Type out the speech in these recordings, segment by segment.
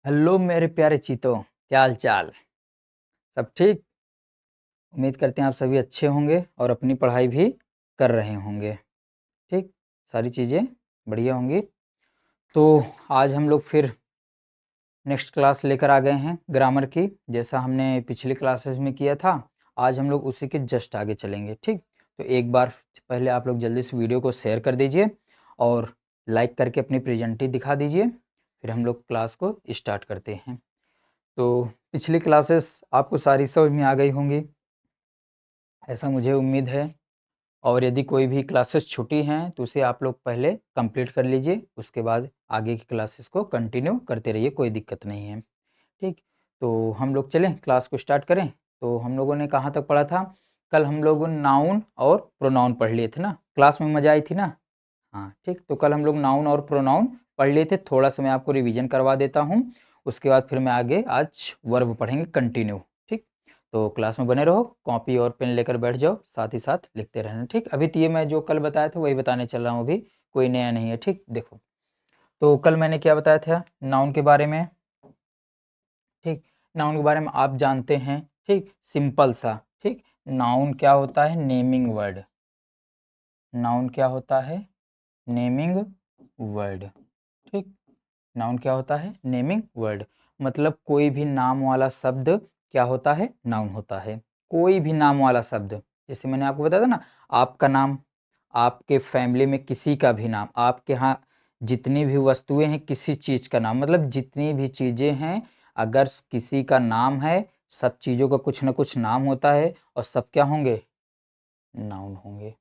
Hello मेरे प्यारे चीतों, क्या हाल चाल? सब ठीक? उम्मीद करते हैं आप सभी अच्छे होंगे और अपनी पढ़ाई भी कर रहे होंगे। ठीक? सारी चीज़ें बढ़िया होंगी। तो आज हम लोग फिर नेक्स्ट क्लास लेकर आ गए हैं ग्रामर की, जैसा हमने पिछली क्लासेस में किया था। आज हम लोग उसी के जस्ट आगे चलेंगे। ठीक? तो एक बार पहले आप लोग जल्दी से वीडियो को शेयर कर दीजिए और लाइक करके अपनी प्रेजेंटी दिखा दीजिए। फिर हम लोग क्लास को स्टार्ट करते हैं। तो पिछली क्लासेस आपको सारी समझ में आ गई होंगी, ऐसा मुझे उम्मीद है। और यदि कोई भी क्लासेस छूटी हैं तो उसे आप लोग पहले कंप्लीट कर लीजिए, उसके बाद आगे की क्लासेस को कंटिन्यू करते रहिए, कोई दिक्कत नहीं है। ठीक? तो हम लोग चलें क्लास को स्टार्ट करें। तो हम लोगों ने कहाँ तक पढ़ा था? कल हम लोगों ने नाउन और प्रोनाउन पढ़ लिए थे ना, क्लास में मज़ा आई थी ना? हाँ, ठीक। तो कल हम लोग नाउन और प्रोनाउन पढ़ लिए थे, थोड़ा सा मैं आपको रिवीजन करवा देता हूँ। उसके बाद फिर मैं आगे आज वर्ब पढ़ेंगे कंटिन्यू। ठीक? तो क्लास में बने रहो, कॉपी और पेन लेकर बैठ जाओ, साथ ही साथ लिखते रहना। ठीक? अभी तो ये मैं जो कल बताया था वही बताने चल रहा हूँ, अभी कोई नया नहीं है। ठीक? देखो, तो कल मैंने क्या बताया था नाउन के बारे में? ठीक? नाउन के बारे में आप जानते हैं। ठीक? सिंपल सा। ठीक? नाउन क्या होता है? Naming word. नाउन क्या होता है? Naming word. ठीक? नाउन क्या होता है? Naming word. मतलब कोई भी नाम वाला शब्द क्या होता है? नाउन होता है। कोई भी नाम वाला शब्द, जैसे मैंने आपको बताया था ना, आपका नाम, आपके फैमिली में किसी का भी नाम, आपके यहाँ जितनी भी वस्तुएं हैं, किसी चीज़ का नाम, मतलब जितनी भी चीज़ें हैं, अगर किसी का नाम है, सब चीज़ों का कुछ ना कुछ नाम होता है और सब क्या होंगे? नाउन होंगे।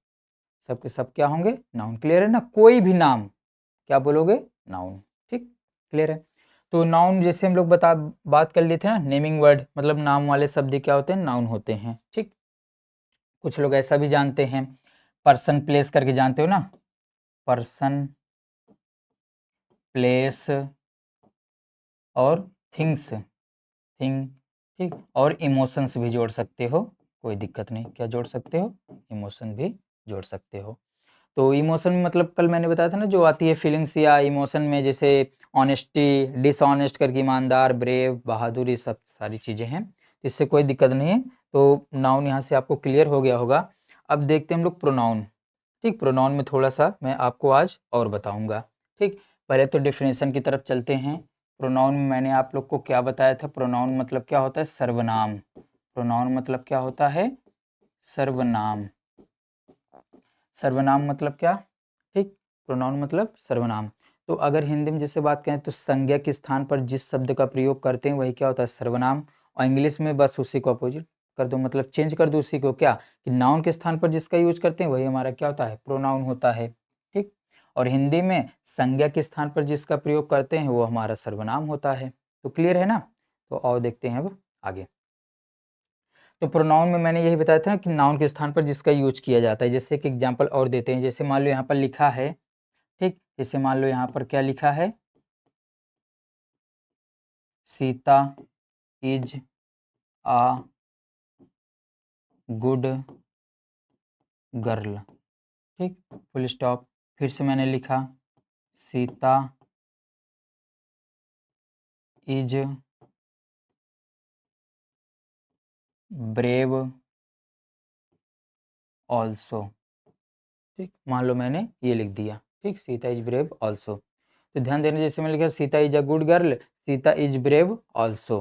सब के सब क्या होंगे? नाउन। क्लियर है ना? कोई भी नाम क्या बोलोगे? नाउन। ठीक? क्लियर है? तो नाउन जैसे हम लोग बात कर लिए थे ना, नेमिंग वर्ड मतलब नाम वाले शब्द क्या होते हैं? नाउन होते हैं। ठीक? कुछ लोग ऐसा भी जानते हैं, पर्सन प्लेस करके, जानते हो ना? पर्सन, प्लेस और थिंग्स, थिंग। ठीक? और इमोशंस भी जोड़ सकते हो, कोई दिक्कत नहीं। क्या जोड़ सकते हो? इमोशन भी जोड़ सकते हो। तो इमोशन मतलब कल मैंने बताया था ना, जो आती है फीलिंग्स या इमोशन में, जैसे ऑनेस्टी, डिसऑनेस्ट करके ईमानदार, ब्रेव, बहादुर, ये सब सारी चीज़ें हैं। इससे कोई दिक्कत नहीं है। तो नाउन यहाँ से आपको क्लियर हो गया होगा। अब देखते हैं हम लोग प्रोनाउन। ठीक? प्रोनाउन में थोड़ा-सा मैं आपको आज और बताऊँगा। ठीक? पहले तो डेफिनेशन की तरफ चलते हैं। प्रोनाउन में मैंने आप लोग को क्या बताया था? प्रोनाउन मतलब क्या होता है? सर्वनाम। प्रोनाउन मतलब क्या होता है? सर्वनाम। सर्वनाम मतलब क्या? ठीक? प्रोनाउन मतलब सर्वनाम। तो अगर हिंदी में जैसे बात करें तो संज्ञा के स्थान पर जिस शब्द का प्रयोग करते हैं वही क्या होता है? सर्वनाम। और इंग्लिश में बस उसी को अपोजिट कर दो, मतलब चेंज कर दो उसी को, क्या कि नाउन के स्थान पर जिसका यूज करते हैं वही हमारा क्या होता है? प्रोनाउन होता है। ठीक? और हिंदी में संज्ञा के स्थान पर जिसका प्रयोग करते हैं वो हमारा सर्वनाम होता है। तो क्लियर है ना? तो और देखते हैं अब आगे। तो प्रोनाउन में मैंने यही बताया था ना कि नाउन के स्थान पर जिसका यूज किया जाता है। जैसे कि एग्जांपल और देते हैं, जैसे मान लो यहाँ पर लिखा है, ठीक? जैसे मान लो यहाँ पर क्या लिखा है? Sita is a good girl. ठीक? Full stop. फिर से मैंने लिखा सीता इज ब्रेव ऑल्सो। ठीक? मान लो मैंने ये लिख दिया। ठीक? Sita is brave also. तो ध्यान देना, जैसे मैंने लिखा Sita is a good girl, Sita is brave also.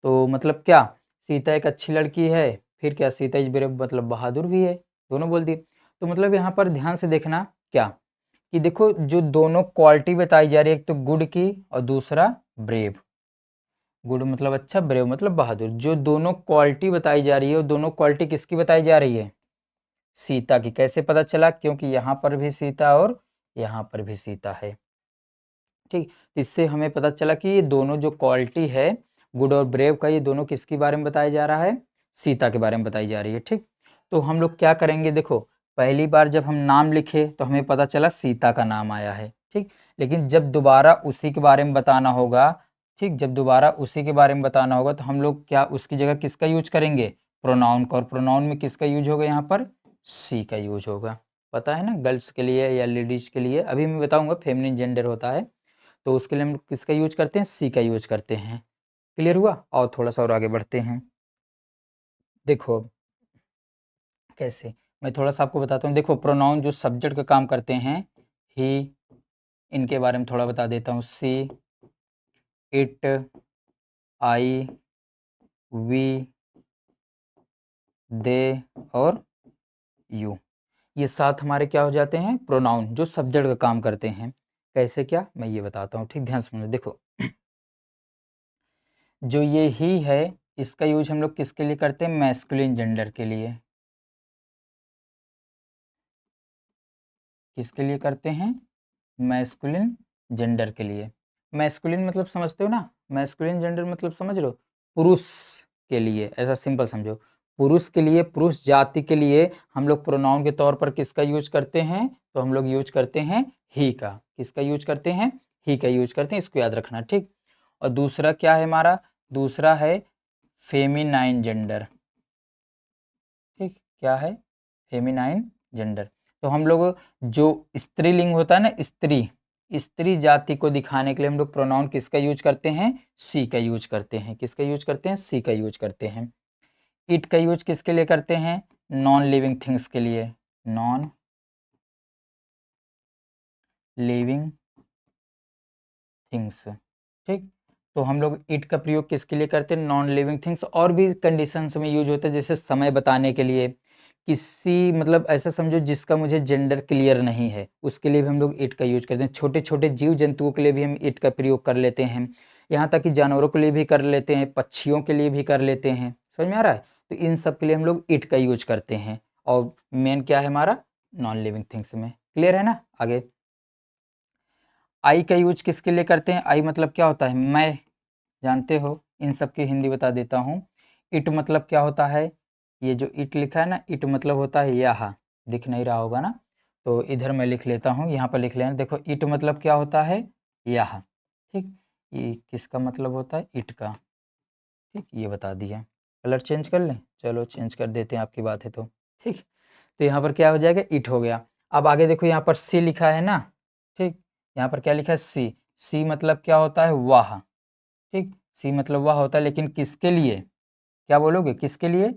तो मतलब क्या? सीता एक अच्छी लड़की है, फिर क्या? सीता इज ब्रेव मतलब बहादुर भी है। दोनों बोल दिए। तो मतलब यहाँ पर ध्यान से देखना क्या, कि देखो जो दोनों क्वालिटी बताई जा रही है, एक तो गुड की और दूसरा ब्रेव। गुड मतलब अच्छा, ब्रेव मतलब बहादुर। जो दोनों क्वालिटी बताई जा रही है वो दोनों क्वालिटी किसकी बताई जा रही है? सीता की। कैसे पता चला? क्योंकि यहाँ पर भी सीता और यहाँ पर भी सीता है। ठीक? इससे हमें पता चला कि ये दोनों जो क्वालिटी है गुड और ब्रेव का, ये दोनों किसके बारे में बताया जा रहा है? सीता के बारे में बताई जा रही है। ठीक? तो हम लोग क्या करेंगे? देखो, पहली बार जब हम नाम लिखे तो हमें पता चला सीता का नाम आया है। ठीक? लेकिन जब दोबारा उसी के बारे में बताना होगा, ठीक, जब दोबारा उसी के बारे में बताना होगा तो हम लोग क्या उसकी जगह किसका यूज करेंगे? प्रोनाउन का। और प्रोनाउन में किसका यूज होगा? यहाँ पर सी का यूज होगा। पता है ना, गर्ल्स के लिए या लेडीज के लिए। अभी मैं बताऊंगा फेमिनिन जेंडर होता है। तो उसके लिए हम किसका यूज करते हैं, सी का यूज करते हैं। क्लियर हुआ? और थोड़ा सा और आगे बढ़ते हैं। देखो अब कैसे, मैं थोड़ा सा आपको बताता हूँ। देखो प्रोनाउन जो सब्जेक्ट का काम करते हैं, ही, इनके बारे में थोड़ा बता देता हूँ। सी, इट, आई, वी, दे और यू, ये 7 हमारे क्या हो जाते हैं, प्रोनाउन जो सब्जेक्ट का काम करते हैं। कैसे क्या, मैं ये बताता हूँ, ठीक ध्यान से सुनो। देखो जो ये ही है, इसका यूज हम लोग किसके लिए करते हैं, मैस्कुलिन जेंडर के लिए। किसके लिए करते हैं, मैस्कुलिन जेंडर के लिए। मैस्कुलिन मतलब समझते हो ना, मैस्कुलिन जेंडर मतलब समझ रहे हो, पुरुष के लिए, ऐसा सिंपल समझो। पुरुष के लिए, पुरुष जाति के लिए हम लोग प्रोनाउन के तौर पर किसका यूज करते हैं, तो हम लोग यूज करते हैं ही का। किसका यूज करते हैं, ही का यूज करते हैं, इसको याद रखना, ठीक। और दूसरा क्या है हमारा, दूसरा है फेमिनाइन जेंडर। ठीक, क्या है, फेमिनाइन जेंडर। तो हम लोग जो स्त्रीलिंग होता है ना, स्त्री, स्त्री जाति को दिखाने के लिए हम लोग प्रोनाउन किसका यूज करते हैं, सी का यूज करते हैं। किसका यूज करते हैं, सी का यूज करते हैं। इट का यूज किसके लिए करते हैं, नॉन लिविंग थिंग्स के लिए, नॉन लिविंग थिंग्स, ठीक। तो हम लोग इट का प्रयोग किसके लिए करते हैं, नॉन लिविंग थिंग्स। और भी कंडीशंस में यूज होता है, जैसे समय बताने के लिए, किसी मतलब ऐसा समझो जिसका मुझे जेंडर क्लियर नहीं है, उसके लिए भी हम लोग इट का यूज करते हैं। छोटे छोटे जीव जंतुओं के लिए भी हम इट का प्रयोग कर लेते हैं, यहाँ तक कि जानवरों के लिए भी कर लेते हैं, पक्षियों के लिए भी कर लेते हैं। समझ में आ रहा है? तो इन सब के लिए हम लोग इट का यूज करते हैं। और मेन क्या है हमारा, नॉन लिविंग थिंग्स में। क्लियर है ना? आगे आई का यूज किसके लिए करते हैं, आई मतलब क्या होता है, मैं, जानते हो, इन सब की हिंदी बता देता हूँ। इट मतलब क्या होता है, ये जो इट लिखा है ना, इट मतलब होता है यह, दिख नहीं रहा होगा ना, तो इधर मैं लिख लेता हूँ, यहाँ पर लिख लेना। देखो इट मतलब क्या होता है, यह, ठीक। ये किसका मतलब होता है, इट का, ठीक, ये बता दिया। कलर चेंज कर लें, चलो चेंज कर देते हैं, आपकी बात है तो, ठीक। तो यहाँ पर क्या हो जाएगा, इट हो गया। अब आगे देखो यहाँ पर सी लिखा है ना, ठीक, यहाँ पर क्या लिखा है, सी, सी मतलब क्या होता है, वाह, ठीक। सी मतलब वह होता है, लेकिन किसके लिए, क्या बोलोगे, किसके लिए,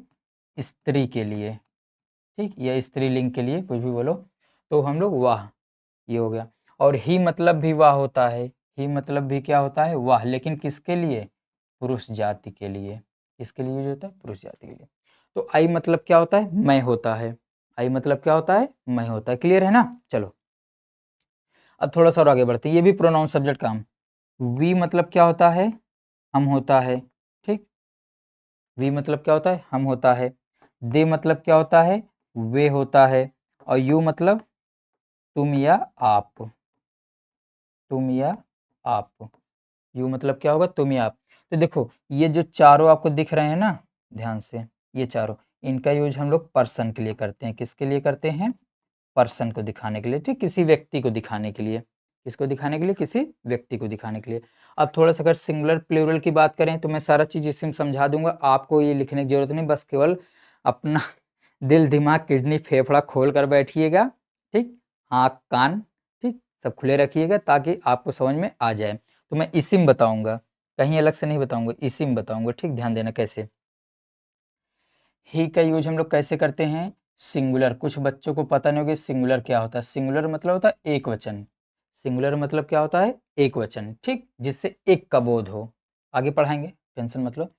स्त्री के लिए, ठीक, या स्त्रीलिंग के लिए, कुछ भी बोलो। तो हम लोग वाह, ये हो गया। और ही मतलब भी वाह होता है, ही मतलब भी क्या होता है, वाह, लेकिन किसके लिए, पुरुष जाति के लिए। किसके लिए यूज होता है, पुरुष जाति के लिए। तो आई मतलब क्या होता है, मैं होता है। आई मतलब क्या होता है, मैं होता है। क्लियर है ना? चलो अब थोड़ा सा और आगे बढ़ते हैं, ये भी प्रोनाउन सब्जेक्ट काम। वी मतलब क्या होता है, हम होता है, ठीक। वी मतलब क्या होता है, हम होता है। दे मतलब क्या होता है, वे होता है। और यू मतलब तुम या आप, तुम या आप। यू मतलब क्या होगा, तुम या आप। तो देखो ये जो चारों आपको दिख रहे हैं ना, ध्यान से, ये चारों, इनका यूज हम लोग पर्सन के लिए करते हैं। किसके लिए करते हैं, पर्सन को दिखाने के लिए, ठीक, किसी व्यक्ति को दिखाने के लिए। किसको दिखाने के लिए, किसी व्यक्ति को दिखाने के लिए। अब थोड़ा सा अगर सिंगुलर प्लूरल की बात करें, तो मैं सारा चीज़ इसमें समझा दूंगा, आपको ये लिखने की जरूरत नहीं, बस केवल अपना दिल दिमाग किडनी फेफड़ा खोल कर बैठिएगा, ठीक, आँख कान, ठीक, सब खुले रखिएगा, ताकि आपको समझ में आ जाए। तो मैं इसी में बताऊंगा, कहीं अलग से नहीं बताऊंगा, इसी में बताऊंगा, ठीक, ध्यान देना कैसे। ही का यूज हम लोग कैसे करते हैं, सिंगुलर, कुछ बच्चों को पता नहीं होगा सिंगुलर क्या होता है। सिंगुलर मतलब होता है एक वचन, सिंगुलर मतलब क्या होता है, एक वचन, ठीक, जिससे एक का बोध हो। आगे पढ़ाएंगे, टेंशन मतलब।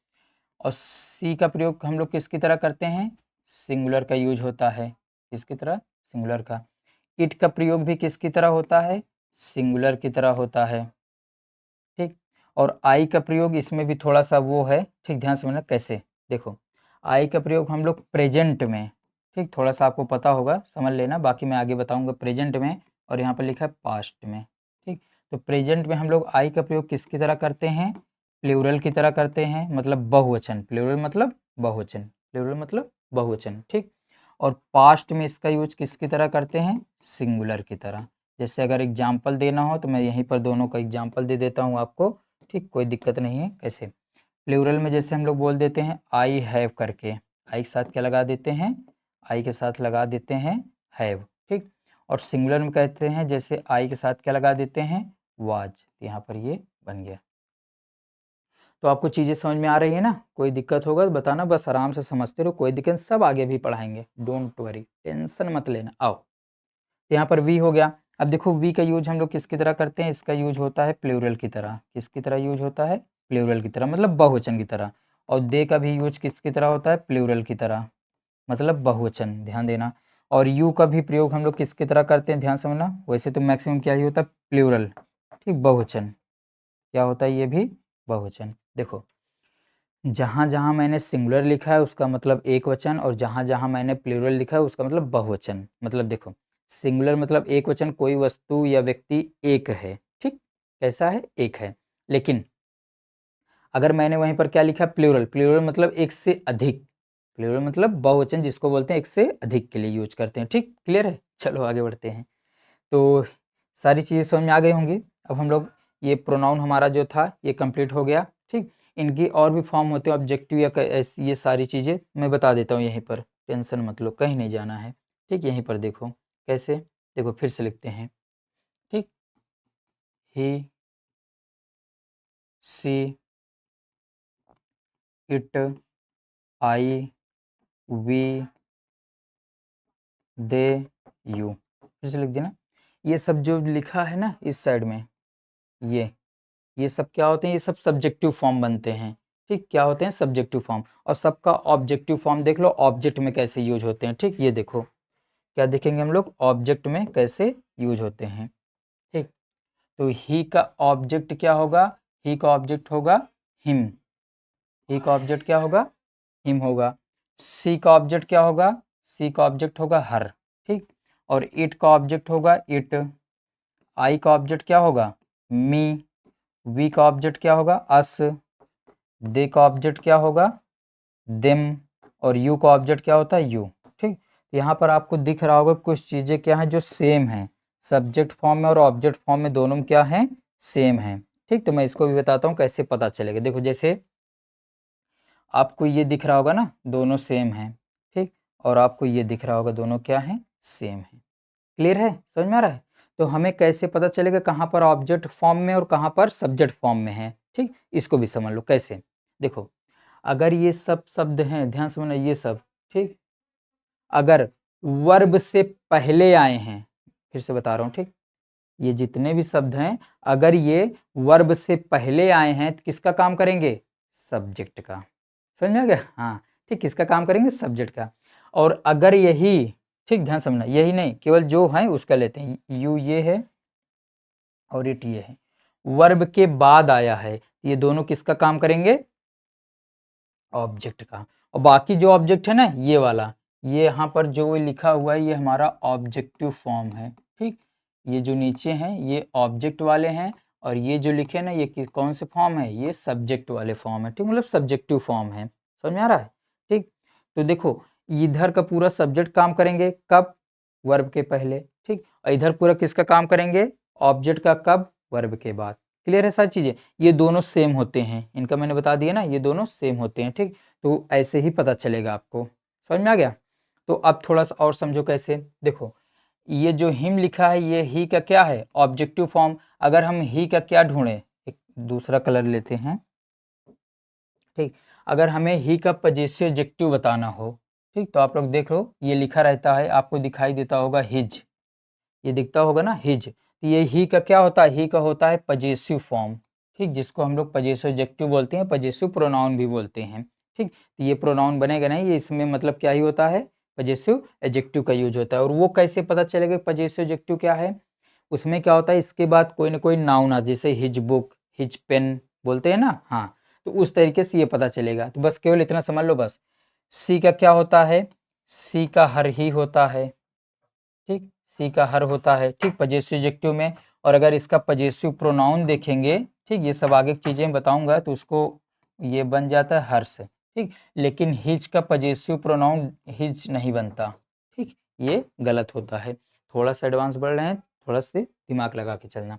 और सी का प्रयोग हम लोग किसकी तरह करते हैं, सिंगुलर का यूज होता है, किसकी तरह, सिंगुलर का। इट का प्रयोग भी किसकी तरह होता है, सिंगुलर की तरह होता है, ठीक। और आई का प्रयोग इसमें भी थोड़ा सा वो है, ठीक, ध्यान से समझना कैसे। देखो आई का प्रयोग हम लोग प्रेजेंट में, ठीक, थोड़ा सा आपको पता होगा, समझ लेना, बाकी मैं आगे बताऊंगा, प्रेजेंट में। और यहाँ पर लिखा है पास्ट में, ठीक। तो प्रेजेंट में हम लोग आई का प्रयोग किसकी तरह करते हैं, प्लूरल की तरह करते हैं, मतलब बहुवचन, प्लूरल मतलब बहुवचन, प्लूरल मतलब बहुवचन, ठीक। और पास्ट में इसका यूज किसकी तरह करते हैं, सिंगुलर की तरह। जैसे अगर एग्जाम्पल देना हो तो मैं यहीं पर दोनों का एग्जाम्पल दे देता हूँ आपको, ठीक, कोई दिक्कत नहीं है। कैसे, प्लूरल में जैसे हम लोग बोल देते हैं आई हैव करके, आई के साथ क्या लगा देते हैं, आई के साथ लगा देते हैं हैव, ठीक। और सिंगुलर में कहते हैं जैसे आई के साथ क्या लगा देते हैं, वाज, यहाँ पर ये बन गया। तो आपको चीज़ें समझ में आ रही है ना? कोई दिक्कत होगा तो बताना, बस आराम से समझते रहो, कोई दिक्कत, सब आगे भी पढ़ाएँगे, डोंट वरी, टेंशन मत लेना। आओ, तो यहाँ पर वी हो गया। अब देखो वी का यूज़ हम लोग किसकी तरह करते हैं? इसका यूज़ होता है प्लूरल की तरह। किसकी तरह यूज़ होता है? प्लूरल की तरह, मतलब बहुवचन की तरह। और दे का भी यूज़ किसकी तरह होता है? प्लूरल की तरह, मतलब बहुवचन, ध्यान देना। और यू का भी प्रयोग हम लोग किसकी तरह करते हैं? ध्यान से समझना। वैसे तो मैक्सिमम क्या ही होता है? प्लूरल, ठीक, बहुवचन। क्या होता है? ये भी बहुवचन। देखो, जहाँ-जहाँ मैंने सिंगुलर लिखा है उसका मतलब एक वचन, और जहाँ-जहाँ मैंने प्लूरल लिखा है उसका मतलब बहुवचन। मतलब देखो, सिंगुलर मतलब एक वचन, कोई वस्तु या व्यक्ति एक है, ठीक? कैसा है? एक है। लेकिन अगर मैंने वहीं पर क्या लिखा? प्लूरल, प्लूरल मतलब एक से अधिक। प्लूरल मतलब बहुवचन जिसको बोलते हैं एक से अधिक के लिए यूज़ करते हैं, ठीक? क्लियर है? चलो आगे बढ़ते हैं। तो सारी चीज़ें समझ में आ गई होंगी। अब हम लोग ये प्रोनाउन हमारा जो था ये कंप्लीट हो गया, ठीक। इनकी और भी फॉर्म होते हैं, ऑब्जेक्टिव या ये सारी चीज़ें मैं बता देता हूँ यहीं पर, टेंशन मत लो, कहीं नहीं जाना है, ठीक। यहीं पर देखो कैसे, देखो फिर से लिखते हैं, ठीक। He, she, it, I, we, they, you, फिर से लिख देना। ये सब जो लिखा है ना इस साइड में, ये सब क्या होते हैं? ये सब सब्जेक्टिव फॉर्म बनते हैं, ठीक। क्या होते हैं? Subjective form. और सबका ऑब्जेक्टिव फॉर्म देख लो, ऑब्जेक्ट में कैसे यूज होते हैं, ठीक। ये देखो क्या देखेंगे हम लोग? ऑब्जेक्ट में कैसे यूज होते हैं, ठीक। तो ही का ऑब्जेक्ट क्या होगा? ही का ऑब्जेक्ट होगा हिम। ही का ऑब्जेक्ट क्या होगा? हिम होगा। सी का ऑब्जेक्ट क्या होगा? सी का ऑब्जेक्ट होगा हर, ठीक। और इट का ऑब्जेक्ट होगा इट। आई का ऑब्जेक्ट क्या होगा? मी। वी का ऑब्जेक्ट क्या होगा? अस। दे का ऑब्जेक्ट क्या होगा? देम। और यू का ऑब्जेक्ट क्या होता है? यू, ठीक। यहाँ पर आपको दिख रहा होगा कुछ चीज़ें क्या हैं जो सेम हैं, सब्जेक्ट फॉर्म में और ऑब्जेक्ट फॉर्म में दोनों में क्या हैं? सेम हैं, ठीक। तो मैं इसको भी बताता हूँ कैसे पता चलेगा। देखो जैसे आपको ये दिख रहा होगा ना, दोनों सेम हैं, ठीक। और आपको ये दिख रहा होगा, दोनों क्या हैं? सेम हैं। क्लियर है? समझ में आ रहा है? तो हमें कैसे पता चलेगा कहाँ पर ऑब्जेक्ट फॉर्म में और कहाँ पर सब्जेक्ट फॉर्म में है, ठीक। इसको भी समझ लो कैसे। देखो, अगर ये सब शब्द हैं, ध्यान से समझना, ये सब, ठीक, अगर वर्ब से पहले आए हैं, फिर से बता रहा हूँ, ठीक, ये जितने भी शब्द हैं, अगर ये वर्ब से पहले आए हैं तो किसका काम करेंगे? सब्जेक्ट का। समझ में आ गया? हाँ, ठीक, किसका काम करेंगे? सब्जेक्ट का। और अगर यही, ठीक, ध्यान समझना, यही नहीं, केवल जो है उसका लेते हैं, यू ये है और इट ये है, वर्ब के बाद आया है, ये दोनों किसका काम करेंगे? ऑब्जेक्ट का। और बाकी जो ऑब्जेक्ट है ना, ये वाला, ये यहाँ पर जो लिखा हुआ है ये हमारा ऑब्जेक्टिव फॉर्म है, ठीक। ये जो नीचे हैं ये ऑब्जेक्ट वाले हैं, और ये जो लिखे ना ये कौन से फॉर्म है? ये सब्जेक्ट वाले फॉर्म है, ठीक, मतलब सब्जेक्टिव फॉर्म है। समझ में आ रहा है? ठीक। तो देखो, इधर का पूरा सब्जेक्ट काम करेंगे कब? वर्ब के पहले, ठीक। और इधर पूरा किसका काम करेंगे? ऑब्जेक्ट का, कब? वर्ब के बाद। क्लियर है सारी चीजें? ये दोनों सेम होते हैं, इनका मैंने बता दिया ना, ये दोनों सेम होते हैं, ठीक। तो ऐसे ही पता चलेगा आपको। समझ में आ गया? तो अब थोड़ा सा और समझो कैसे। देखो, ये जो हिम लिखा है ये ही का क्या है? Objective form. अगर हम ही का क्या ढूंढे, एक दूसरा कलर लेते हैं, ठीक। अगर हमें ही का पजेसिव एडजेक्टिव बताना हो, ठीक, तो आप लोग देख लो, ये लिखा रहता है, आपको दिखाई देता होगा हिज, ये दिखता होगा ना, हिज। तो ये ही का क्या होता है? ही का होता है पजेसिव फॉर्म, ठीक, जिसको हम लोग पजेसिव एडजेक्टिव बोलते हैं, पजेसिव प्रोनाउन भी बोलते हैं, ठीक। तो ये प्रोनाउन बनेगा नहीं, ये इसमें मतलब क्या ही होता है? पजेसिव एडजेक्टिव का यूज होता है। और वो कैसे पता चलेगा पजेसिव एडजेक्टिव क्या है? उसमें क्या होता है, इसके बाद कोई ना कोई नाउन आ, जैसे हिज बुक, हिज पेन बोलते हैं ना, हाँ, तो उस तरीके से ये पता चलेगा। तो बस केवल इतना समझ लो बस। सी का क्या होता है? सी का हर ही होता है, ठीक, सी का हर होता है, ठीक, पजेसिव एडजेक्टिव में। और अगर इसका पजेसिव प्रोनाउन देखेंगे, ठीक, ये सब आगे की चीजें बताऊंगा तो उसको ये बन जाता है हर्ष, ठीक। लेकिन हिज का पजेसिव प्रोनाउन हिज नहीं बनता, ठीक, ये गलत होता है। थोड़ा सा एडवांस बढ़ रहे हैं, थोड़ा सा दिमाग लगा के चलना।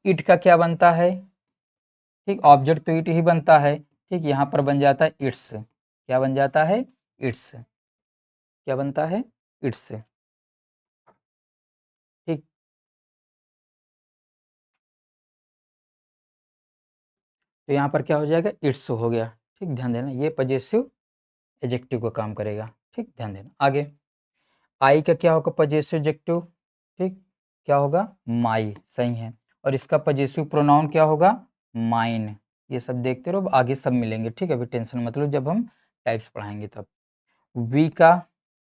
इट का क्या बनता है? ठीक, ऑब्जेक्ट तो इट ही बनता है, ठीक, यहाँ पर बन जाता है इट्स। क्या बन जाता है? इट्स। क्या बनता है? इट्स, ठीक। तो यहाँ पर क्या हो जाएगा, इट्स हो गया। ठीक, ध्यान देना, ये पजेसिव एडजेक्टिव का काम करेगा। ठीक, ध्यान देना। आगे आई का क्या होगा, पजेसिव एडजेक्टिव। ठीक, क्या होगा, माई, सही है। और इसका पजेसिव प्रोनाउन क्या होगा, माइन। ये सब देखते रहो, आगे सब मिलेंगे। ठीक है, अभी टेंशन मतलब जब हम टाइप्स पढ़ाएंगे तब। वी का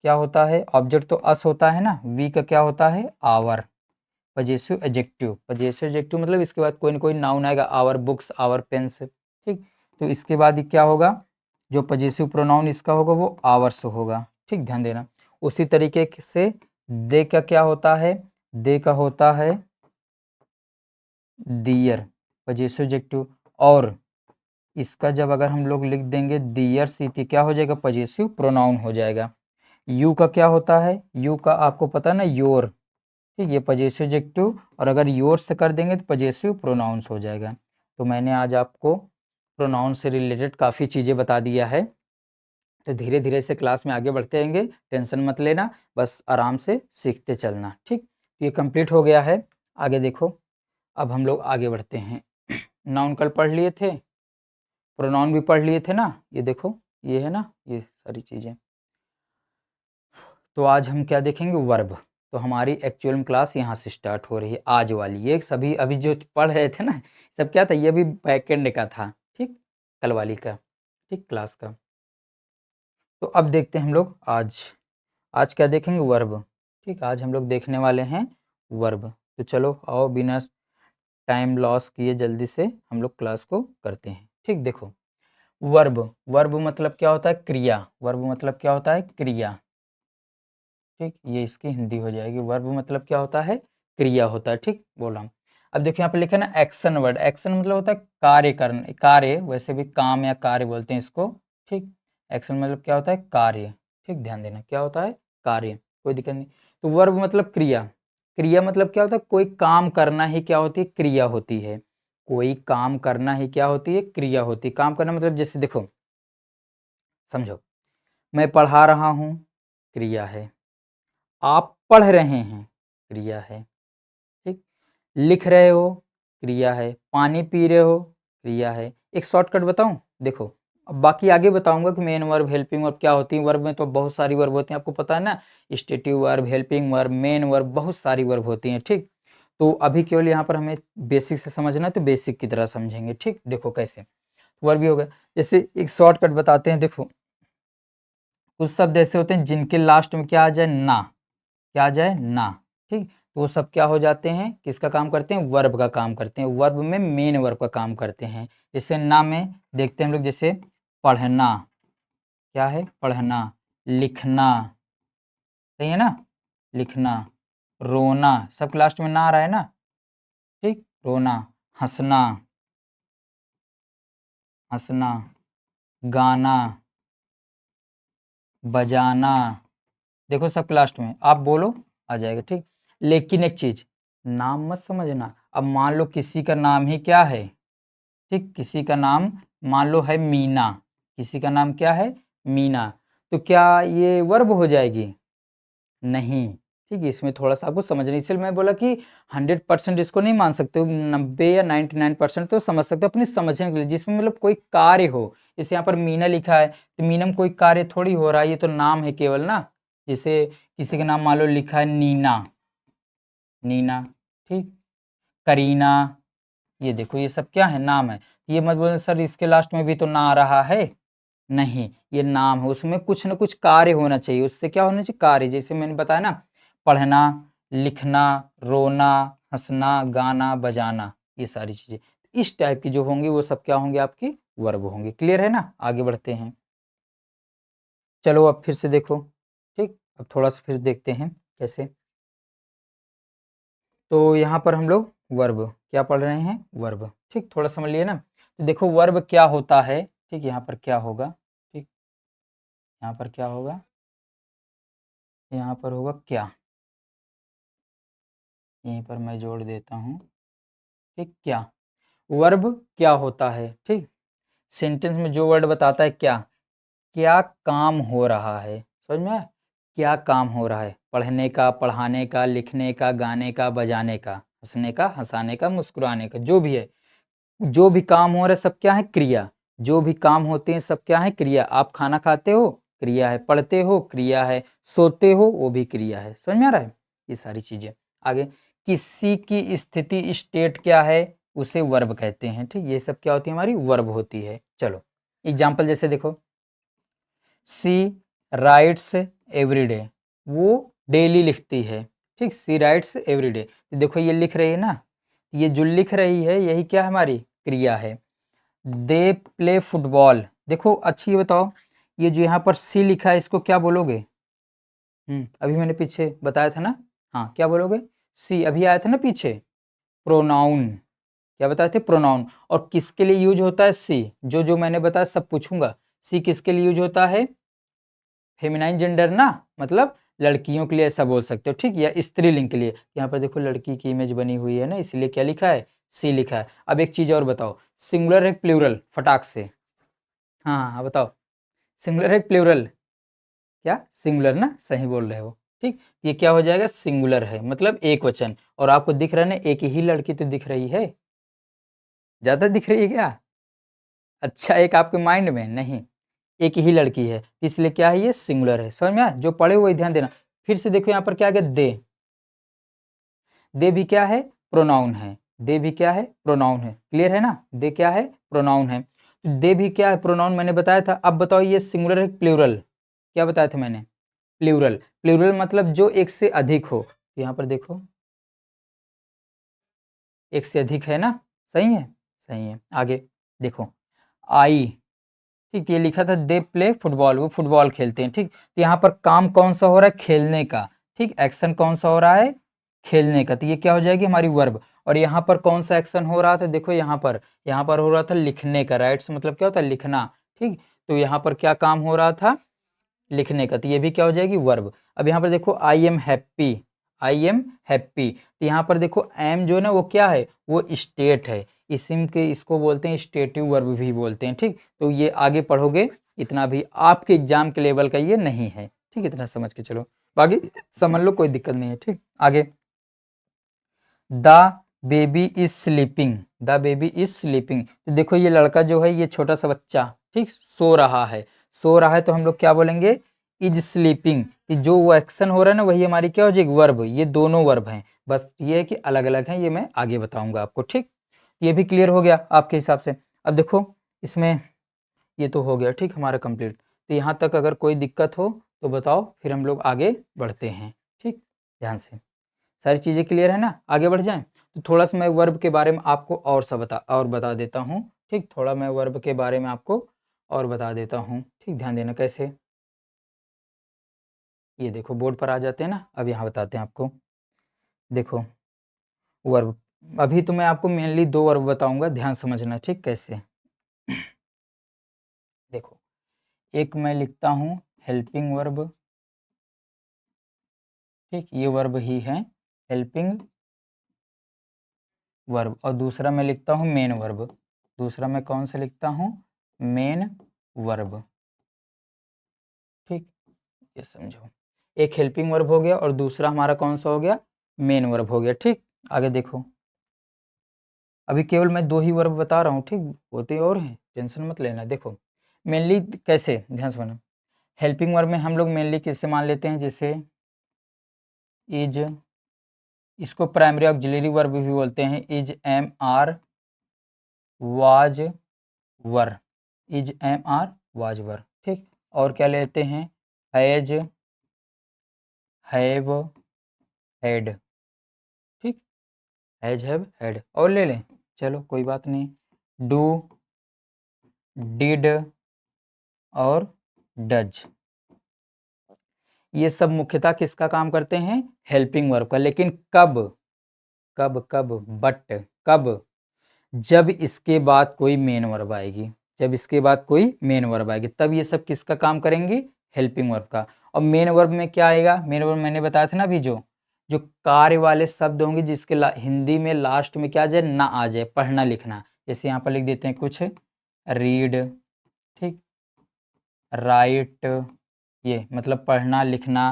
क्या होता है, ऑब्जेक्ट तो अस होता है ना, वी का क्या होता है, our, possessive adjective. Possessive adjective मतलब इसके बाद कोई ना कोई नाउन आएगा, आवर बुक्स, आवर पेन्स। ठीक, तो इसके बाद ये क्या होगा, जो पजेसिव प्रोनाउन इसका होगा वो आवर्स होगा। ठीक, ध्यान देना। उसी तरीके से दे का क्या होता है, दे का होता है दियर, पजेसिव एडजेक्टिव। और इसका जब अगर हम लोग लिख देंगे दियर्स, क्या हो जाएगा, पजेसिव प्रोनाउन हो जाएगा। यू का क्या होता है, यू का आपको पता है ना, योर। ठीक, ये पजेसिव एडजेक्टिव, और अगर योर से कर देंगे तो पजेसिव प्रोनाउंस हो जाएगा। तो मैंने आज आपको प्रोनाउन से रिलेटेड काफ़ी चीज़ें बता दिया है। तो धीरे धीरे से क्लास में आगे बढ़ते रहेंगे, टेंशन मत लेना, बस आराम से सीखते चलना। ठीक, ये कंप्लीट हो गया है। आगे देखो, अब हम लोग आगे बढ़ते हैं। नाउन कल पढ़ लिए थे, प्रोनाउन भी पढ़ लिए थे ना, ये देखो, ये है ना, ये सारी चीज़ें। तो आज हम क्या देखेंगे, वर्ब। तो हमारी एक्चुअल में क्लास यहाँ से स्टार्ट हो रही है आज वाली। ये सभी अभी जो पढ़ रहे थे ना, सब क्या था, ये भी बैकएंड का था। ठीक, कल वाली का, ठीक, क्लास का। तो अब देखते हैं हम लोग आज, आज क्या देखेंगे, वर्ब। ठीक, आज हम लोग देखने वाले हैं वर्ब। तो चलो आओ, बिना टाइम लॉस किए जल्दी से हम लोग क्लास को करते हैं। ठीक, देखो, वर्ब, वर्ब मतलब क्या होता है, क्रिया। वर्ब मतलब क्या होता है, क्रिया। ठीक, ये इसकी हिंदी हो जाएगी। वर्ब मतलब क्या होता है, क्रिया होता है। ठीक, बोला। अब देखिए यहाँ पे लिखा है ना, एक्शन वर्ड। एक्शन मतलब होता है कार्य करना, कार्य, वैसे भी काम या कार्य बोलते हैं इसको। ठीक, एक्शन मतलब क्या होता है, कार्य। ठीक, ध्यान देना, क्या होता है, कार्य, कोई दिक्कत नहीं। तो वर्ब मतलब क्रिया। क्रिया मतलब क्या होता है, कोई काम करना ही क्या होती है, क्रिया होती है। कोई काम करना ही क्या होती है, क्रिया होती है। काम करना मतलब जैसे देखो, समझो, मैं पढ़ा रहा हूँ, क्रिया है। आप पढ़ रहे हैं, क्रिया है। ठीक, लिख रहे हो, क्रिया है। पानी पी रहे हो, क्रिया है। एक शॉर्टकट बताऊं, देखो, अब बाकी आगे बताऊंगा कि मेन वर्ब, हेल्पिंग वर्ब क्या होती है। वर्ब में तो बहुत सारी वर्ब होती हैं, आपको पता है ना, stative verb, helping verb, main verb, बहुत सारी वर्ब होती हैं। ठीक, तो अभी केवल यहाँ पर हमें बेसिक से समझना है, तो बेसिक की तरह समझेंगे। ठीक, देखो कैसे वर्ब भी हो गया। जैसे एक शॉर्टकट बताते हैं, देखो, कुछ शब्द ऐसे होते हैं जिनके लास्ट में क्या आ जाए, ना, क्या आ जाए, ना। ठीक, तो वो सब क्या हो जाते हैं, किसका काम करते हैं, वर्ब का काम करते हैं। वर्ब में मेन वर्ब का काम करते हैं। जैसे ना में देखते हैं हम लोग, जैसे पढ़ना, क्या है, पढ़ना। लिखना, सही है ना, लिखना। रोना, सब लास्ट में ना आ रहा है ना। ठीक, रोना। हंसना, हंसना। गाना, बजाना, देखो सब लास्ट में, आप बोलो, आ जाएगा। ठीक, लेकिन एक चीज, नाम मत समझना। अब मान लो किसी का नाम ही क्या है, ठीक, किसी का नाम मान लो है मीना, किसी का नाम क्या है, मीना, तो क्या ये वर्ब हो जाएगी, नहीं। ठीक है, इसमें थोड़ा सा आपको समझना, इसलिए मैं बोला कि 100% इसको नहीं मान सकते हो, 90 या 99% तो समझ सकते हो अपनी समझने के लिए, जिसमें मतलब कोई कार्य हो। जैसे यहाँ पर मीना लिखा है, तो मीना में कोई कार्य थोड़ी हो रहा है, ये तो नाम है केवल ना। जैसे किसी का नाम मान लो लिखा है नीना, नीना। ठीक, करीना, ये देखो, ये सब क्या है, नाम है। ये मत बोलो सर इसके लास्ट में भी तो ना आ रहा है, नहीं, ये नाम है, उसमें कुछ ना कुछ कार्य होना चाहिए, उससे क्या होना चाहिए, कार्य। जैसे मैंने बताया ना, पढ़ना, लिखना, रोना, हंसना, गाना, बजाना, ये सारी चीजें इस टाइप की जो होंगी, वो सब क्या होंगे, आपकी वर्ब होंगे। क्लियर है ना, आगे बढ़ते हैं। चलो अब फिर से देखो। ठीक, अब थोड़ा सा फिर देखते हैं कैसे। तो यहाँ पर हम लोग वर्ब क्या पढ़ रहे हैं, वर्ब। ठीक, थोड़ा समझ लिए ना। तो देखो वर्ब क्या होता है। ठीक, यहाँ पर क्या होगा, ठीक, यहाँ पर क्या होगा, यहाँ पर होगा क्या, यहीं पर मैं जोड़ देता हूँ। ठीक, क्या, वर्ब क्या होता है। ठीक, सेंटेंस में जो वर्ड बताता है क्या, क्या काम हो रहा है, समझ में आया? क्या काम हो रहा है, पढ़ने का, पढ़ाने का, लिखने का, गाने का, बजाने का, हंसने का, हंसाने का, मुस्कुराने का, जो भी है, जो भी काम हो रहा है सब क्या है, क्रिया। जो भी काम होते हैं सब क्या है, क्रिया। आप खाना खाते हो, क्रिया है। पढ़ते हो, क्रिया है। सोते हो, वो भी क्रिया है। समझ में आ रहा है ये सारी चीजें। आगे, किसी की स्थिति स्टेट क्या है, उसे वर्ब कहते हैं। ठीक, ये सब क्या होती है, हमारी वर्ब होती है। चलो एग्जाम्पल जैसे देखो, सी राइट्स एवरी डे, वो डेली लिखती है। ठीक, सी राइट्स एवरी डे, देखो ये लिख रही है ना, ये जो लिख रही है यही क्या है, हमारी क्रिया है। दे प्ले फुटबॉल, देखो अच्छी ये बताओ, ये जो यहाँ पर सी लिखा है इसको क्या बोलोगे? अभी मैंने पीछे बताया था ना, हाँ क्या बोलोगे? सी, अभी आया था ना पीछे, प्रोनाउन। क्या बताए थे? प्रोनाउन। और किसके लिए यूज होता है सी? जो जो मैंने बताया सब पूछूंगा। सी किसके लिए यूज होता है? फेमिनाइन जेंडर ना, मतलब लड़कियों के लिए ऐसा बोल सकते हो। ठीक, या स्त्रीलिंग के लिए। यहाँ पर देखो लड़की की इमेज बनी हुई है ना, इसलिए क्या लिखा है, सी लिखा है। अब एक चीज और बताओ, सिंगुलर है प्लूरल, फटाक से। हाँ हाँ बताओ, सिंगुलर है प्लूरल? क्या सिंगुलर ना, सही बोल रहे हो। ठीक, ये क्या हो जाएगा, सिंगुलर है, मतलब एक वचन। और आपको दिख रहा है ना, एक ही लड़की तो दिख रही है, ज्यादा दिख रही है क्या? अच्छा, एक आपके माइंड में नहीं, एक ही लड़की है, इसलिए क्या है, ये सिंगुलर है। समझ में आया? जो पढ़े वही ध्यान देना। फिर से देखो यहाँ पर क्या आ गया, दे। दे भी क्या है, प्रोनाउन है। दे भी क्या है, प्रोनाउन है। क्लियर है ना? दे क्या है, प्रोनाउन है। दे भी क्या है, प्रोनाउन, मैंने बताया था। अब बताओ ये सिंगुलर है प्लूरल? क्या बताया था मैंने? प्लूरल। प्लूरल मतलब जो एक से अधिक हो। यहाँ पर देखो, एक से अधिक है ना, सही है, सही है। आगे देखो, आई। ठीक, ये लिखा था दे प्ले फुटबॉल, वो फुटबॉल खेलते हैं। ठीक, तो यहाँ पर काम कौन सा हो रहा है, खेलने का। ठीक, एक्शन कौन सा हो रहा है, खेलने का, तो ये क्या हो जाएगी, हमारी वर्ब। और यहाँ पर कौन सा एक्शन हो रहा था, देखो यहाँ पर हो रहा था लिखने का। राइट्स मतलब क्या होता है, लिखना। ठीक, तो यहाँ पर क्या काम हो रहा था, लिखने का, तो ये भी क्या हो जाएगी, वर्ब। अब यहाँ पर देखो, I am happy, I am happy, तो यहाँ पर देखो एम जो है ना, वो क्या है, वो स्टेट है। इसिम के इसको बोलते हैं स्टेटिव वर्ब भी बोलते हैं। ठीक, तो ये आगे पढ़ोगे, इतना भी आपके एग्जाम के लेवल का ये नहीं है। ठीक, इतना समझ के चलो, बाकी समझ लो, कोई दिक्कत नहीं है। ठीक, आगे, the baby is sleeping, the baby is sleeping, तो देखो ये लड़का जो है, ये छोटा सा बच्चा, ठीक, सो रहा है। सो रहा है तो हम लोग क्या बोलेंगे, इज स्लीपिंग। जो वो एक्शन हो रहा है ना, वही हमारी क्या हो जाएगी, वर्ब। ये दोनों वर्ब हैं, बस ये है कि अलग अलग हैं, ये मैं आगे बताऊंगा आपको। ठीक, ये भी क्लियर हो गया आपके हिसाब से। अब देखो इसमें, ये तो हो गया ठीक हमारा कंप्लीट। तो यहाँ तक अगर कोई दिक्कत हो तो बताओ, फिर हम लोग आगे बढ़ते हैं। ठीक, ध्यान से, सारी चीज़ें क्लियर है ना, आगे बढ़ जाएं। तो थोड़ा सा मैं वर्ब के बारे में आपको और बता देता हूँ। ठीक, थोड़ा मैं वर्ब के बारे में आपको और बता देता हूँ। ठीक, ध्यान देना कैसे, ये देखो बोर्ड पर आ जाते हैं ना, अब यहाँ बताते हैं आपको। देखो वर्ब, अभी तो मैं आपको मेनली दो वर्ब बताऊंगा, ध्यान समझना। ठीक, कैसे, देखो एक मैं लिखता हूँ हेल्पिंग वर्ब। ठीक, ये वर्ब ही है, हेल्पिंग वर्ब। और दूसरा मैं लिखता हूँ मेन वर्ब। दूसरा मैं कौन सा लिखता हूँ, मेन वर्ब। ठीक, ये समझो, एक हेल्पिंग वर्ब हो गया और दूसरा हमारा कौन सा हो गया, मेन वर्ब हो गया। ठीक, आगे देखो, अभी केवल मैं दो ही वर्ब बता रहा हूँ। ठीक, होते और हैं, टेंशन मत लेना। देखो मेनली कैसे, ध्यान से सुनो। हेल्पिंग वर्ब में हम लोग मेनली किससे मान लेते हैं, जैसे इज, इसको प्राइमरी ऑक्सिलरी वर्ब भी बोलते हैं। Is, am, are, was, were. Is, am, are, was, were. ठीक, और क्या लेते हैं, हैज, हैव, हैड। ठीक, हैज, हैव, हैड, और ले लें, चलो कोई बात नहीं। डू, डिड और डज, ये सब मुख्यतः किसका काम करते हैं, हेल्पिंग वर्ब का। लेकिन कब, कब कब, बट कब, जब इसके बाद कोई मेन वर्ब आएगी। जब इसके बाद कोई मेन वर्ब आएगी तब ये सब किसका काम करेंगी, हेल्पिंग वर्ब का। और मेन वर्ब में क्या आएगा, मेन वर्ब मैंने बताया था ना अभी, जो जो कार्य वाले शब्द होंगे, जिसके हिंदी में लास्ट में क्या आ जाए, ना आ जाए, पढ़ना लिखना। जैसे यहाँ पर लिख देते हैं कुछ, रीड, ठीक, राइट, ये मतलब पढ़ना लिखना,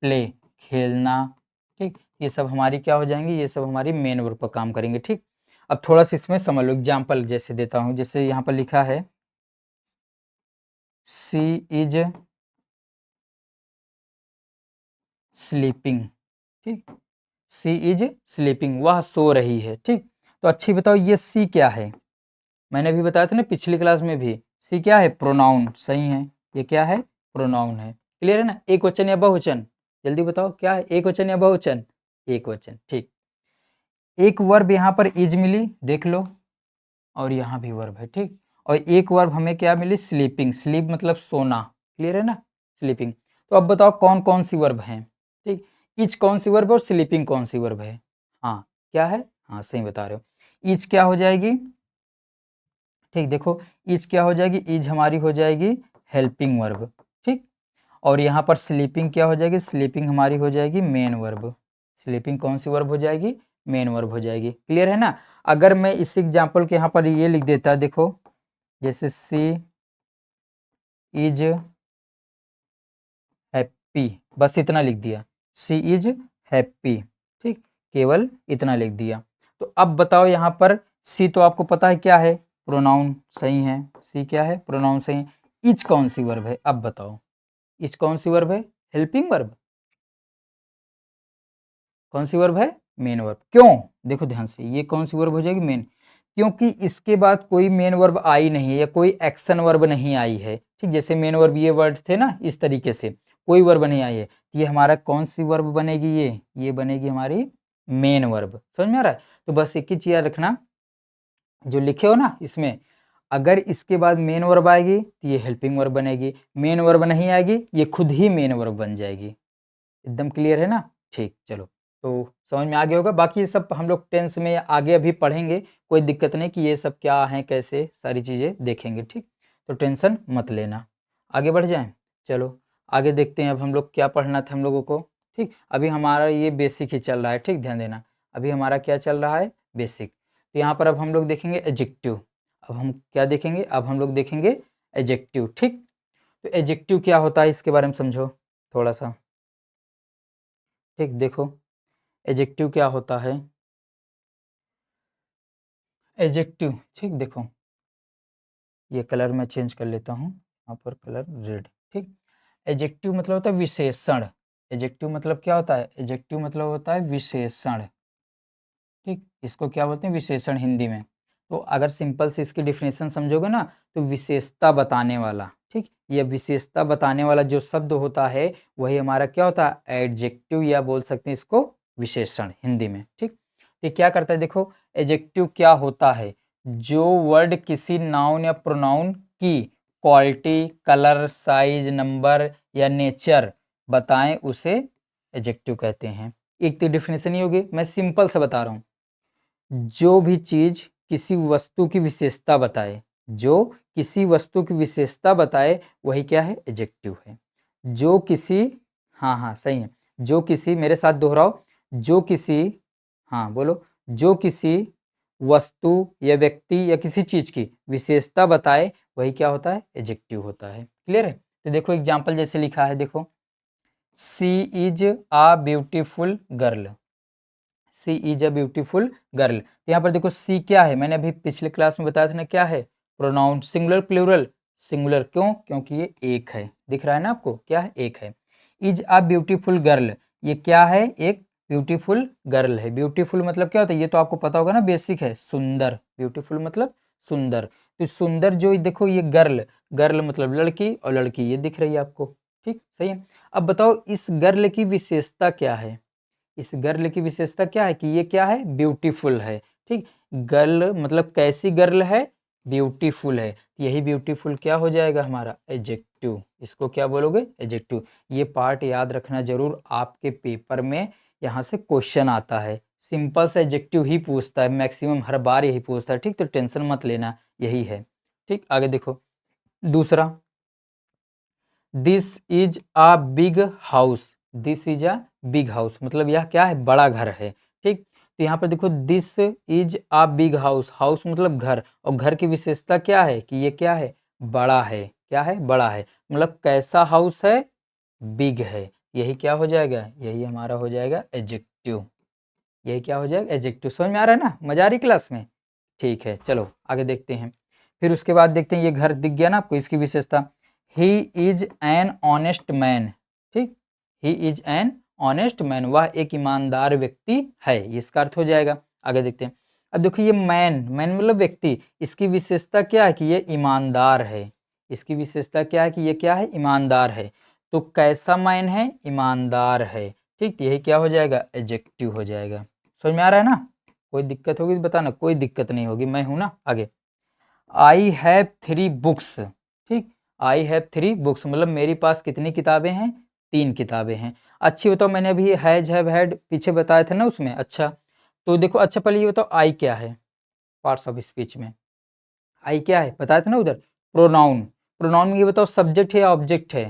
प्ले खेलना। ठीक, ये सब हमारी क्या हो जाएंगी, ये सब हमारी मेन वर्ब पर काम करेंगे। ठीक, अब थोड़ा सा इसमें समझ लो, एग्जाम्पल जैसे देता हूँ, जैसे यहाँ पर लिखा है सी इज स्लीपिंग, ठीक, सी इज स्लीपिंग, वह सो रही है, ठीक। तो अच्छी बताओ ये सी क्या है, मैंने अभी बताया था ना पिछली क्लास में भी, सी क्या है, प्रोनाउन, सही है, ये क्या है, प्रोनाउन है, क्लियर है ना, एक वचन या बहुवचन, जल्दी बताओ क्या है, एक वचन या बहुवचन, एक वचन, ठीक। एक वर्ब यहाँ पर इज मिली, देख लो, और यहाँ भी वर्ब है, ठीक, और एक वर्ब हमें क्या मिली, स्लीपिंग, स्लीप मतलब सोना, क्लियर है ना, स्लीपिंग। तो अब बताओ कौन कौन सी वर्ब हैं, ठीक, इच कौन सी वर्ब है और स्लीपिंग कौन सी वर्ब है, हाँ क्या है, हाँ सही बता रहे हो, इच क्या हो जाएगी, ठीक, देखो इज क्या हो जाएगी, इज हमारी हो जाएगी हेल्पिंग वर्ब, ठीक, और यहाँ पर स्लीपिंग क्या हो जाएगी, स्लीपिंग हमारी हो जाएगी मेन वर्ब, स्लीपिंग कौन सी वर्ब हो जाएगी, मेन वर्ब हो जाएगी, क्लियर है ना। अगर मैं इस एग्जाम्पल के यहाँ पर ये लिख देता, देखो जैसे सी इज हैप्पी, बस इतना लिख दिया, सी इज हैप्पी, ठीक, केवल इतना लिख दिया। तो अब बताओ यहाँ पर सी तो आपको पता है क्या है, प्रोनाउन, सही है, सी क्या है, प्रोनाउन, सही है, इच कौन सी वर्ब है, अब बताओ इच कौन सी वर्ब है, हेल्पिंग वर्ब, कौन सी वर्ब है, मेन वर्ब, क्यों, देखो ध्यान से, ये कौन सी वर्ब हो जाएगी, मेन, क्योंकि इसके बाद कोई मेन वर्ब आई नहीं है या कोई एक्शन वर्ब नहीं आई है, ठीक, जैसे मेन वर्ब ये वर्ड थे ना, इस तरीके से कोई वर्ब नहीं आई है, ये हमारा कौन सी वर्ब बनेगी, ये बनेगी हमारी मेन वर्ब, समझ में आ रहा है। तो बस एक ही चीज याद रखना, जो लिखे हो ना इसमें, अगर इसके बाद मेन वर्ब आएगी तो ये हेल्पिंग वर्ब बनेगी, मेन वर्ब नहीं आएगी ये खुद ही मेन वर्ब बन जाएगी, एकदम क्लियर है ना, ठीक, चलो तो समझ में आ गया होगा, बाकी ये सब हम लोग टेंस में आगे अभी पढ़ेंगे, कोई दिक्कत नहीं कि ये सब क्या है कैसे सारी चीज़ें देखेंगे, ठीक, तो टेंशन मत लेना, आगे बढ़ जाएं, चलो आगे देखते हैं अब हम लोग क्या पढ़ना था हम लोगों को, ठीक, अभी हमारा ये बेसिक ही चल रहा है, ठीक, ध्यान देना, अभी हमारा क्या चल रहा है, बेसिक, तो यहाँ पर अब हम लोग देखेंगे एडजेक्टिव, अब हम क्या देखेंगे, अब हम लोग देखेंगे एडजेक्टिव, ठीक, तो एडजेक्टिव क्या होता है इसके बारे में समझो थोड़ा सा, ठीक, देखो एडजेक्टिव क्या होता है, एडजेक्टिव, ठीक, देखो ये कलर मैं चेंज कर लेता हूँ, यहाँ पर कलर रेड, ठीक, एडजेक्टिव मतलब होता है विशेषण, एडजेक्टिव मतलब क्या होता है, एडजेक्टिव मतलब होता है विशेषण, ठीक, इसको क्या बोलते हैं, विशेषण हिंदी में, तो अगर सिंपल से इसकी डिफिनेशन समझोगे ना, तो विशेषता बताने वाला, ठीक, ये विशेषता बताने वाला जो शब्द होता है वही हमारा क्या होता है, एडजेक्टिव, या बोल सकते हैं इसको विशेषण हिंदी में, ठीक, ये क्या करता है, देखो एडजेक्टिव क्या होता है, जो वर्ड किसी नाउन या प्रोनाउन की क्वालिटी, कलर, साइज, नंबर या नेचर बताएं उसे एडजेक्टिव कहते हैं। एक तो डिफिनेशन ही होगी, मैं सिंपल से बता रहा हूँ, जो भी चीज किसी वस्तु की विशेषता बताए, जो किसी वस्तु की विशेषता बताए वही क्या है, एडजेक्टिव है, जो किसी, हाँ हाँ सही है, जो किसी, मेरे साथ दोहराओ, जो किसी, हाँ बोलो, जो किसी वस्तु या व्यक्ति या किसी चीज की विशेषता बताए वही क्या होता है, एडजेक्टिव होता है, क्लियर है। तो देखो एग्जाम्पल जैसे लिखा है, देखो she is a beautiful girl, she is a beautiful girl, तो यहाँ पर देखो सी क्या है, मैंने अभी पिछले क्लास में बताया था ना, क्या है, प्रोनाउन, सिंगुलर प्लूरल, सिंगुलर, क्यों, क्योंकि ये एक है, दिख रहा है ना आपको, क्या है, एक है, इज अ ब्यूटीफुल गर्ल, ये क्या है, एक ब्यूटीफुल गर्ल है, ब्यूटीफुल मतलब क्या होता है, ये तो आपको पता होगा ना, बेसिक है, सुंदर, ब्यूटीफुल मतलब सुंदर, तो सुंदर जो देखो ये गर्ल, गर्ल मतलब लड़की, और लड़की ये दिख रही है आपको, ठीक, सही है। अब बताओ इस गर्ल की विशेषता क्या है, इस गर्ल की विशेषता क्या है कि ये क्या है, ब्यूटीफुल है, ठीक, गर्ल मतलब कैसी गर्ल है, ब्यूटीफुल है, यही ब्यूटीफुल क्या हो जाएगा हमारा, एडजेक्टिव, इसको क्या बोलोगे, एडजेक्टिव। ये पार्ट याद रखना जरूर, आपके पेपर में यहाँ से क्वेश्चन आता है, सिंपल से एडजेक्टिव ही पूछता है, मैक्सिमम हर बार यही पूछता है, ठीक, तो टेंशन मत लेना, यही है, ठीक, आगे देखो दूसरा, this is a big house, this is a big house मतलब यह क्या है, बड़ा घर है, ठीक, तो यहाँ पर देखो this is a big house, house मतलब घर, और घर की विशेषता क्या है कि ये क्या है, बड़ा है, क्या है, बड़ा है, मतलब कैसा हाउस है, बिग है, यही क्या हो जाएगा, यही हमारा हो जाएगा एडजेक्टिव, यही क्या हो जाएगा, एडजेक्टिव, समझ में आ रहा है ना, मजा आ रही क्लास में, ठीक है, चलो आगे देखते हैं। फिर उसके बाद देखते हैं, ये घर दिख गया ना आपको, इसकी विशेषता, he is an honest man. ठीक, he is an honest man, वह एक ईमानदार व्यक्ति है, इसका अर्थ हो जाएगा। आगे देखते हैं। अब देखो ये मैन, मैन मतलब व्यक्ति, इसकी विशेषता क्या है कि ये ईमानदार है। इसकी विशेषता क्या है कि ये क्या है, ईमानदार है। तो कैसा मैन है, ईमानदार है। ठीक, यही क्या हो जाएगा, एडजेक्टिव हो जाएगा। समझ में आ रहा है ना? कोई दिक्कत होगी तो बताना, कोई दिक्कत नहीं होगी, मैं हूं ना। आगे, आई हैव 3 बुक्स। ठीक, आई हैव 3 बुक्स मतलब मेरे पास कितनी किताबें हैं, 3 किताबें हैं। अच्छी बताओ, मैंने अभी हैज हैव हैड पीछे बताए थे ना उसमें। अच्छा, तो देखो, अच्छा पहले ये बताओ आई क्या है, पार्ट्स ऑफ स्पीच में आई क्या है, बताया था ना उधर, प्रोनाउन। प्रोनाउन में ये बताओ सब्जेक्ट है या ऑब्जेक्ट है,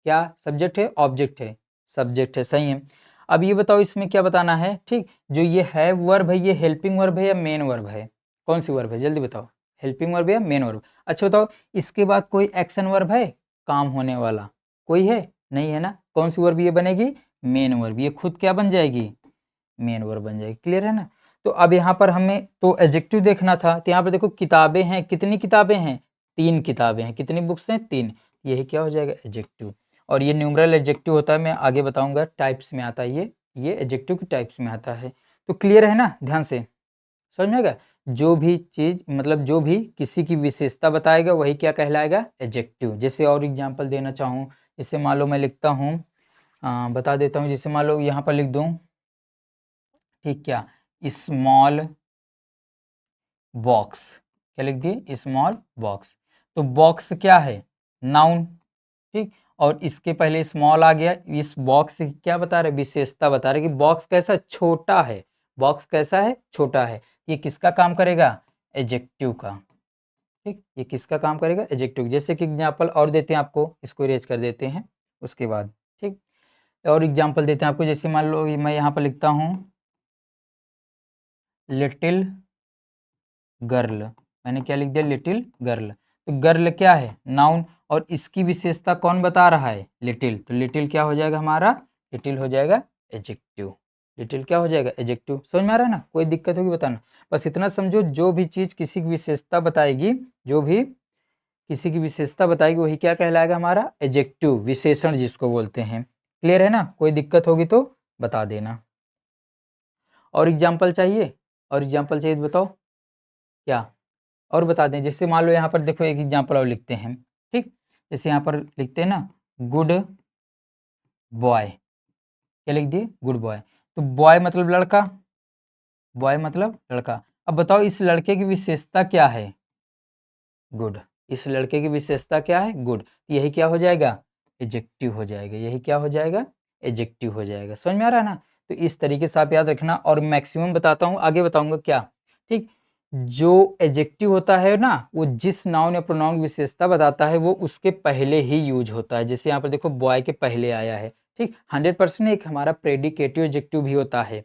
क्या सब्जेक्ट है, ऑब्जेक्ट है, सब्जेक्ट है, सही है। अब ये बताओ इसमें क्या बताना है। ठीक, जो ये है वर्ब है, ये हेल्पिंग वर्ब है या मेन वर्ब है, कौन सी वर्ब है, जल्दी बताओ, हेल्पिंग वर्ब या मेन वर्ब। अच्छा बताओ, इसके बाद कोई एक्शन वर्ब है, काम होने वाला कोई है, नहीं है ना, कौन सी वर्ब ये बनेगी, मेन वर्ब, ये खुद क्या बन जाएगी, मेन वर्ब बन जाएगी। क्लियर है ना? तो अब यहाँ पर हमें तो एडजेक्टिव देखना था, तो यहाँ पर देखो किताबें हैं, कितनी किताबें हैं, 3 किताबें हैं, कितनी बुक्स हैं, 3, यही क्या हो जाएगा, एडजेक्टिव। और ये न्यूमरल एडजेक्टिव होता है, मैं आगे बताऊंगा, टाइप्स में आता है ये एडजेक्टिव की टाइप्स में आता है। तो क्लियर है ना, ध्यान से समझ में आएगा। जो भी चीज मतलब जो भी किसी की विशेषता बताएगा वही क्या कहलाएगा, एडजेक्टिव। जैसे और एग्जाम्पल देना चाहूँ, जैसे मान लो मैं लिखता हूँ, बता देता हूँ, जैसे मान लो यहाँ पर लिख दूँ, ठीक, क्या, स्मॉल बॉक्स, क्या लिख दिए, स्मॉल बॉक्स। तो बॉक्स क्या है, नाउन। ठीक, और इसके पहले स्मॉल आ गया, इस बॉक्स की क्या बता रहे, विशेषता बता रहे कि बॉक्स कैसा, छोटा है, बॉक्स कैसा है, छोटा है। ये किसका काम करेगा, एडजेक्टिव का। ठीक, ये किसका काम करेगा, एडजेक्टिव। जैसे कि एग्जांपल और देते हैं आपको, इसको इरेज कर देते हैं उसके बाद। ठीक, और एग्जांपल देते हैं आपको, जैसे मान लो मैं यहाँ पर लिखता हूँ लिटिल गर्ल, मैंने क्या लिख दिया, लिटिल गर्ल। तो गर्ल क्या है, नाउन, और इसकी विशेषता कौन बता रहा है, लिटिल। तो लिटिल क्या हो जाएगा हमारा, लिटिल हो जाएगा एडजेक्टिव। लिटिल क्या हो जाएगा, एडजेक्टिव। समझ में आ रहा है ना, कोई दिक्कत होगी बताना। बस इतना समझो, जो भी चीज किसी की विशेषता बताएगी, जो भी किसी की विशेषता बताएगी वही क्या कहलाएगा, हमारा एडजेक्टिव, विशेषण जिसको बोलते हैं। क्लियर है ना, कोई दिक्कत होगी तो बता देना। और एग्जाम्पल चाहिए, और एग्जाम्पल चाहिए तो बताओ क्या, और बता दें। जैसे मान लो यहाँ पर देखो, एक एग्जांपल और लिखते हैं। ठीक, जैसे यहाँ पर लिखते हैं ना, गुड बॉय, क्या लिख दिए, गुड बॉय। तो बॉय मतलब लड़का, बॉय मतलब लड़का। अब बताओ इस लड़के की विशेषता क्या है, गुड। इस लड़के की विशेषता क्या है, गुड। यही क्या हो जाएगा, एडजेक्टिव हो जाएगा, यही क्या हो जाएगा, एडजेक्टिव हो जाएगा। समझ में आ रहा है ना? तो इस तरीके से आप याद रखना, और मैक्सिमम बताता हूँ, आगे बताऊंगा क्या। ठीक, जो एडजेक्टिव होता है ना, वो जिस नाउन या प्रोनाउन की विशेषता बताता है वो उसके पहले ही यूज होता है। जैसे यहाँ पर देखो, बॉय के पहले आया है। ठीक, 100% एक हमारा प्रेडिकेटिव एडजेक्टिव भी होता है।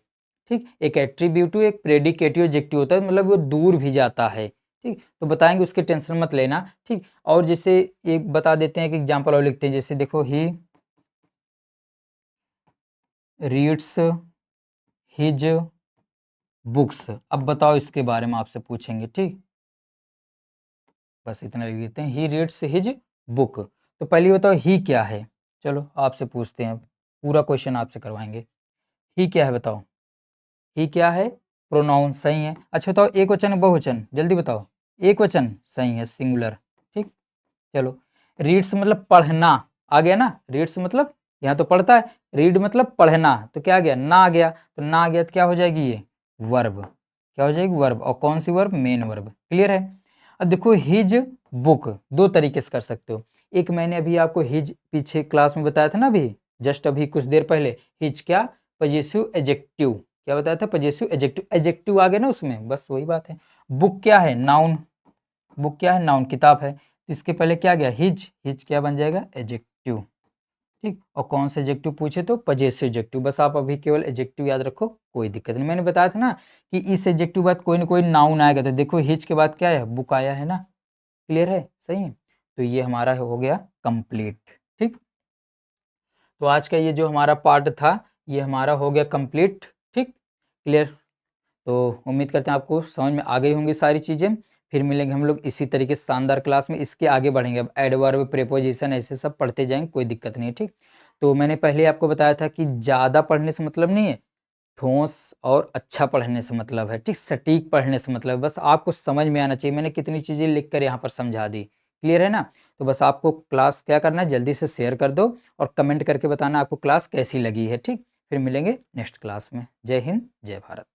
ठीक, एक एट्रीब्यूटिव, एक प्रेडिकेटिव एडजेक्टिव होता है, मतलब वो दूर भी जाता है। ठीक, तो बताएंगे, उसके टेंशन मत लेना। ठीक, और जैसे एक बता देते हैं कि एग्जांपल और लिखते हैं, जैसे देखो, ही रीड्स हिज बुक्स। अब बताओ इसके बारे में आपसे पूछेंगे। ठीक, बस इतना लिख देते हैं, ही रीड्स हिज बुक। तो पहले बताओ ही क्या है, चलो आपसे पूछते हैं, पूरा क्वेश्चन आपसे करवाएंगे। ही क्या है बताओ, ही क्या है, प्रोनाउन, सही है। अच्छा बताओ, एक वचन है बहुवचन, जल्दी बताओ। एक वचन, सही है, सिंगुलर। ठीक, चलो, रीड्स मतलब पढ़ना, आ गया ना, रीड्स मतलब यहाँ तो पढ़ता है, रीड मतलब पढ़ना, तो क्या आ गया, ना आ गया। तो ना आ गया तो क्या हो जाएगी, ये वर्ब, क्या हो जाएगी, वर्ब। और कौन सी वर्ब, मेन वर्ब। क्लियर है? अब देखो, हिज बुक दो तरीके से कर सकते हो। एक मैंने अभी आपको हिज पीछे क्लास में बताया था ना, अभी जस्ट अभी कुछ देर पहले, हिज क्या, पजेसिव एडजेक्टिव, क्या बताया था, पजेसिव एडजेक्टिव, एडजेक्टिव आ गया ना उसमें, बस वही बात है। बुक क्या है, नाउन, बुक क्या है, नाउन, किताब है। इसके पहले क्या गया, हिज, हिज क्या बन जाएगा, एडजेक्टिव। ठीक, और कौन सा एडजेक्टिव पूछे तो पजेसिव एडजेक्टिव। बस आप अभी केवल एडजेक्टिव याद रखो, कोई दिक्कत नहीं। मैंने बताया था ना कि इस एडजेक्टिव बाद कोई ना कोई नाउन आएगा, तो देखो हिज के बाद क्या है, बुक आया है ना। क्लियर है, सही है। तो ये हमारा हो गया कंप्लीट। ठीक, तो आज का ये जो हमारा पार्ट था, ये हमारा हो गया कंप्लीट। ठीक, क्लियर। तो उम्मीद करते हैं आपको समझ में आ गई होंगी सारी चीज़ें। फिर मिलेंगे हम लोग इसी तरीके से शानदार क्लास में, इसके आगे बढ़ेंगे। अब एडवर्ब, प्रीपोजिशन ऐसे सब पढ़ते जाएँगे, कोई दिक्कत नहीं है, ठीक? तो मैंने पहले आपको बताया था कि ज़्यादा पढ़ने से मतलब नहीं है, ठोस और अच्छा पढ़ने से मतलब है, ठीक? सटीक पढ़ने से मतलब है, बस आपको समझ में आना चाहिए। मैंने कितनी चीज़ें लिख कर यहाँ पर समझा दी, क्लियर है ना? तो बस आपको क्लास क्या करना है, जल्दी से शेयर कर दो और कमेंट करके बताना आपको क्लास कैसी लगी है, ठीक? फिर मिलेंगे नेक्स्ट क्लास में। जय हिंद, जय भारत।